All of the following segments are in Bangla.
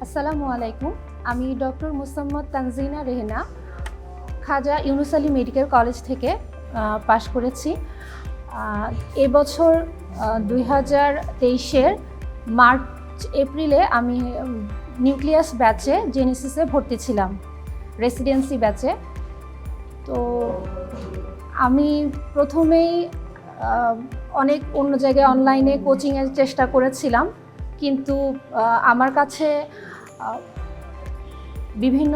আসসালামু আলাইকুম। আমি ডক্টর মুসাম্মদ তানজিনা রেহেনা খাজা ইউনুস আলী মেডিকেল কলেজ থেকে পাশ করেছি। এবছর 2023-এর মার্চ-এপ্রিলে আমি নিউক্লিয়াস ব্যাচে জেনেসিসে ভর্তি ছিলাম, রেসিডেন্সি ব্যাচে। তো আমি প্রথমেই অনেক অন্য জায়গায় অনলাইনে কোচিংয়ের চেষ্টা করেছিলাম, কিন্তু আমার কাছে বিভিন্ন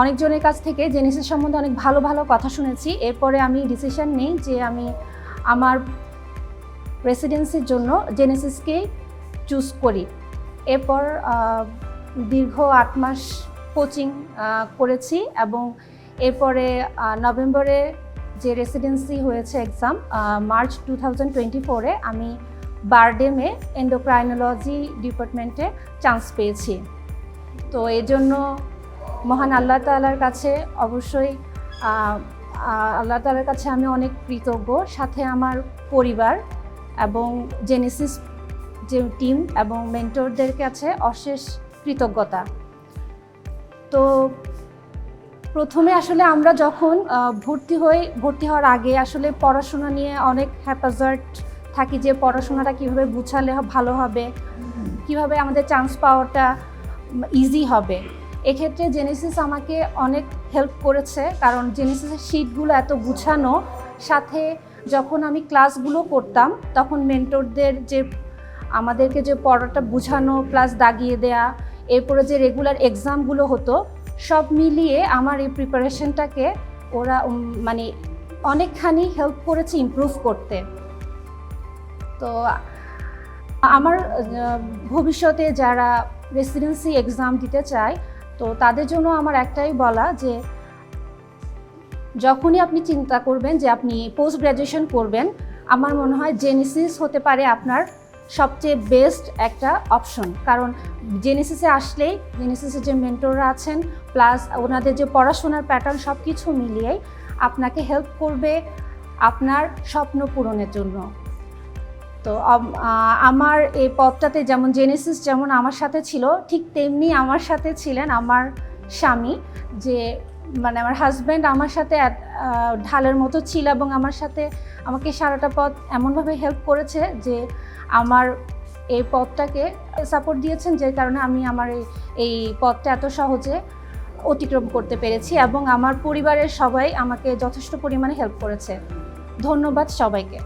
অনেকজনের কাছ থেকে জেনেসিস সম্বন্ধে অনেক ভালো ভালো কথা শুনেছি। এরপরে আমি ডিসিশন নিই যে আমি আমার রেসিডেন্সির জন্য জেনেসিসকেই চুজ করি। এরপর দীর্ঘ 8 মাস কোচিং করেছি এবং এরপরে নভেম্বরে যে রেসিডেন্সি হয়েছে এক্সাম, মার্চ 2024-এ আমি বারডেমে এন্ডোক্রাইনোলজি ডিপার্টমেন্টে চান্স পেয়েছি। তো এই জন্য মহান আল্লাহ তাআলার কাছে অবশ্যই আল্লাহ তাআলার কাছে আমি অনেক কৃতজ্ঞ, সাথে আমার পরিবার এবং জেনেসিস যে টিম এবং মেন্টরদের কাছে অশেষ কৃতজ্ঞতা। তো প্রথমে আসলে আমরা যখন ভর্তি হওয়ার আগে আসলে পড়াশোনা নিয়ে অনেক হ্যাপাজার্ড থাকি যে পড়াশোনাটা কীভাবে গুছালে ভালো হবে, কীভাবে আমাদের চান্স পাওয়াটা ইজি হবে। এক্ষেত্রে জেনেসিস আমাকে অনেক হেল্প করেছে, কারণ জেনেসিসের শিটগুলো এত গুছানো, সাথে যখন আমি ক্লাসগুলো করতাম তখন মেন্টরদের যে আমাদেরকে যে পড়াটা বুঝানো প্লাস দাগিয়ে দেয়া, এরপরে যে রেগুলার এক্সামগুলো হতো, সব মিলিয়ে আমার এই প্রিপারেশনটাকে ওরা অনেকখানি হেল্প করেছে ইমপ্রুভ করতে। তো আমার ভবিষ্যতে যারা রেসিডেন্সি এক্সাম দিতে চায়, তো তাদের জন্য আমার একটাই বলা যে যখনই আপনি চিন্তা করবেন যে আপনি পোস্ট গ্র্যাজুয়েশন করবেন, আমার মনে হয় জেনেসিস হতে পারে আপনার সবচেয়ে বেস্ট একটা অপশন। কারণ জেনেসিসে আসলেই জেনেসিসের যে মেন্টররা আছেন প্লাস ওনাদের যে পড়াশোনার প্যাটার্ন সব কিছু মিলিয়েই আপনাকে হেল্প করবে আপনার স্বপ্ন পূরণের জন্য। তো আমার এই পথটাতে যেমন জেনেসিস যেমন আমার সাথে ছিল, ঠিক তেমনি আমার সাথে ছিলেন আমার স্বামী, যে আমার হাজব্যান্ড আমার সাথে ঢালের মতো ছিল এবং আমাকে সারাটা পথ এমনভাবে হেল্প করেছে যে আমার এই পথটাকে সাপোর্ট দিয়েছেন, যে কারণে আমি আমার এই পথটা এত সহজে অতিক্রম করতে পেরেছি এবং আমার পরিবারের সবাই আমাকে যথেষ্ট পরিমাণে হেল্প করেছে। ধন্যবাদ সবাইকে।